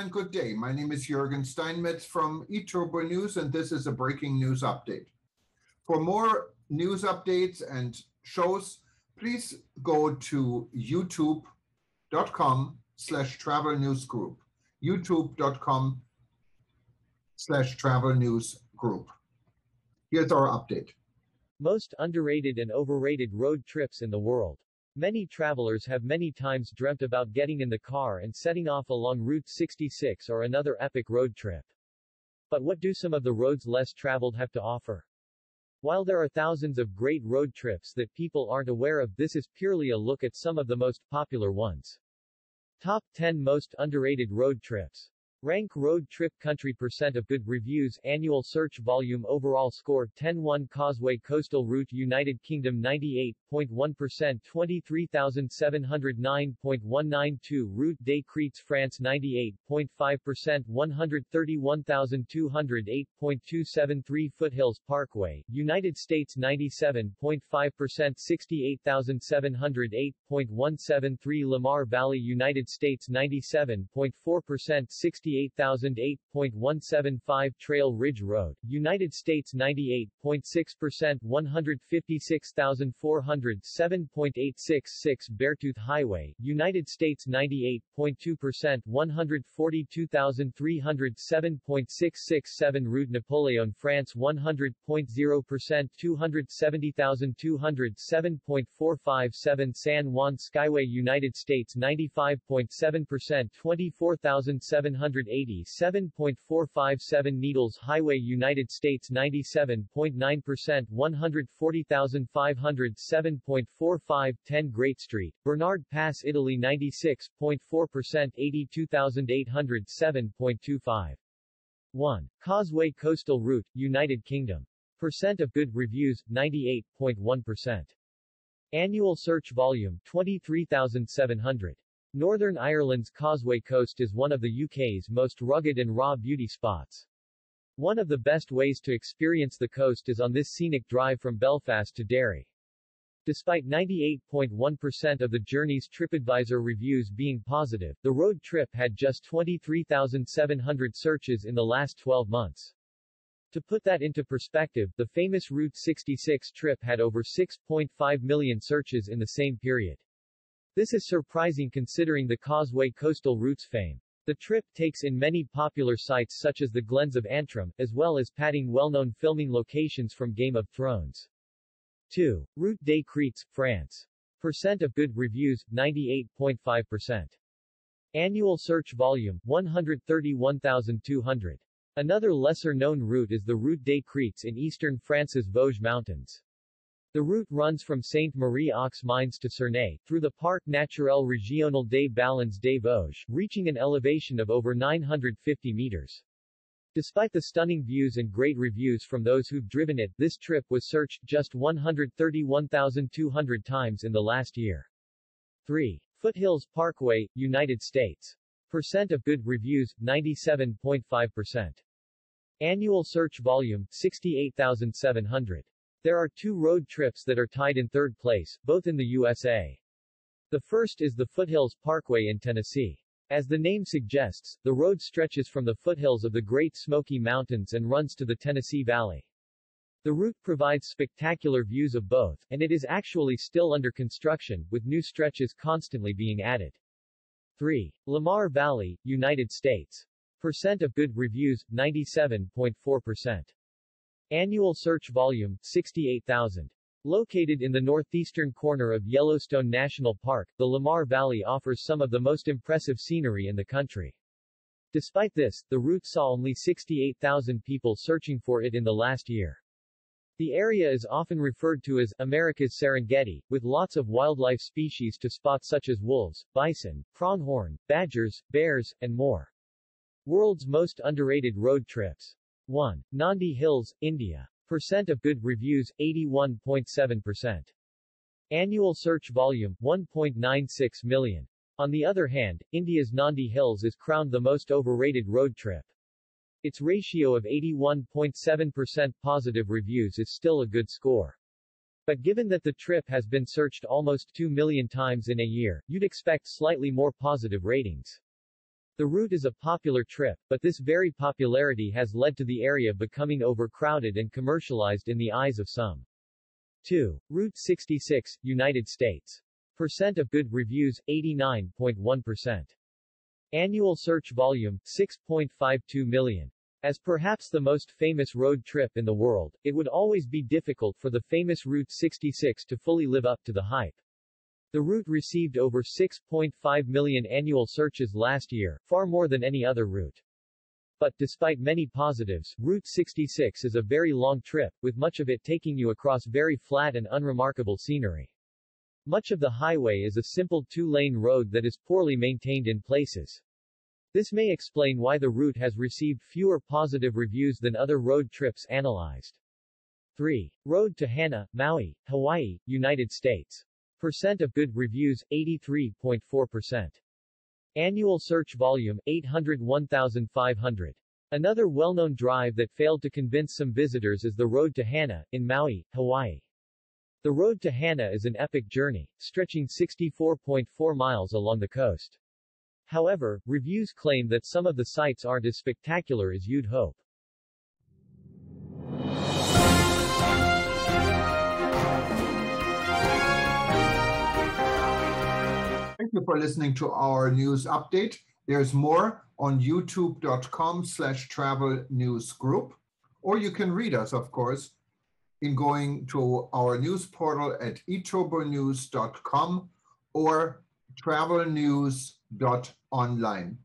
and good day. My name is Jürgen Steinmetz from eTurboNews, and this is a breaking news update. For more news updates and shows, please go to youtube.com/travel news group. youtube.com/travel news group. Here's our update. Most underrated and overrated road trips in the world. Many travelers have many times dreamt about getting in the car and setting off along Route 66 or another epic road trip. But what do some of the roads less traveled have to offer? While there are thousands of great road trips that people aren't aware of, this is purely a look at some of the most popular ones. Top 10 Most Underrated Road Trips. Rank road trip country. Percent of good reviews. Annual search volume. Overall score 10-1. Causeway Coastal Route United Kingdom 98.1%, 23,709.192. Route des Crêtes France 98.5%, 131,208.273. Foothills Parkway United States 97.5%, 68,708.173. Lamar Valley United States 97.4%, 68,008.175. Trail Ridge Road, United States 98.6%, 156,407.866. Beartooth Highway, United States 98.2%, 142,307.667. Route Napoleon France 100.0%, 270,207.457. San Juan Skyway United States 95.7%, 24,787.457. Needles Highway United States 97.9%, 140,507.4510. Great Street, Bernard Pass Italy 96.4%, 82,807.25. 1. Causeway Coastal Route, United Kingdom. Percent of good reviews, 98.1%. Annual search volume, 23,700. Northern Ireland's Causeway Coast is one of the UK's most rugged and raw beauty spots. One of the best ways to experience the coast is on this scenic drive from Belfast to Derry. Despite 98.1% of the journey's TripAdvisor reviews being positive, the road trip had just 23,700 searches in the last 12 months. To put that into perspective, the famous Route 66 trip had over 6.5 million searches in the same period. This is surprising considering the Causeway Coastal Route's fame. The trip takes in many popular sites such as the Glens of Antrim, as well as patting well-known filming locations from Game of Thrones. 2. Route des Crêtes, France. Percent of good reviews, 98.5%. Annual search volume, 131,200. Another lesser-known route is the Route des Crêtes in eastern France's Vosges Mountains. The route runs from Sainte-Marie-aux-Mines to Cernay, through the Parc Naturel Régional des Ballons des Vosges, reaching an elevation of over 950 meters. Despite the stunning views and great reviews from those who've driven it, this trip was searched just 131,200 times in the last year. 3. Foothills Parkway, United States. Percent of good reviews, 97.5%. Annual search volume, 68,700. There are two road trips that are tied in third place, both in the USA. The first is the Foothills Parkway in Tennessee. As the name suggests, the road stretches from the foothills of the Great Smoky Mountains and runs to the Tennessee Valley. The route provides spectacular views of both, and it is actually still under construction, with new stretches constantly being added. 3. Lamar Valley, United States. Percent of good reviews, 97.4%. Annual search volume, 68,000. Located in the northeastern corner of Yellowstone National Park, the Lamar Valley offers some of the most impressive scenery in the country. Despite this, the route saw only 68,000 people searching for it in the last year. The area is often referred to as America's Serengeti, with lots of wildlife species to spot such as wolves, bison, pronghorn, badgers, bears, and more. World's most underrated road trips. 1. Nandi Hills, India. Percent of good reviews, 81.7%. Annual search volume, 1.96 million. On the other hand, India's Nandi Hills is crowned the most overrated road trip. Its ratio of 81.7% positive reviews is still a good score. But given that the trip has been searched almost 2 million times in a year, you'd expect slightly more positive ratings. The route is a popular trip, but this very popularity has led to the area becoming overcrowded and commercialized in the eyes of some. 2. Route 66, United States. Percent of good reviews, 89.1%. Annual search volume, 6.52 million. As perhaps the most famous road trip in the world, it would always be difficult for the famous Route 66 to fully live up to the hype. The route received over 6.5 million annual searches last year, far more than any other route. But, despite many positives, Route 66 is a very long trip, with much of it taking you across very flat and unremarkable scenery. Much of the highway is a simple two-lane road that is poorly maintained in places. This may explain why the route has received fewer positive reviews than other road trips analyzed. 3. Road to Hana, Maui, Hawaii, United States. Percent of good reviews, 83.4%. Annual search volume, 801,500. Another well-known drive that failed to convince some visitors is the Road to Hana, in Maui, Hawaii. The Road to Hana is an epic journey, stretching 64.4 miles along the coast. However, reviews claim that some of the sights aren't as spectacular as you'd hope. Thank you for listening to our news update. There's more on youtube.com/travel news group, or you can read us, of course, in going to our news portal at eTurboNews.com or travelnews.online.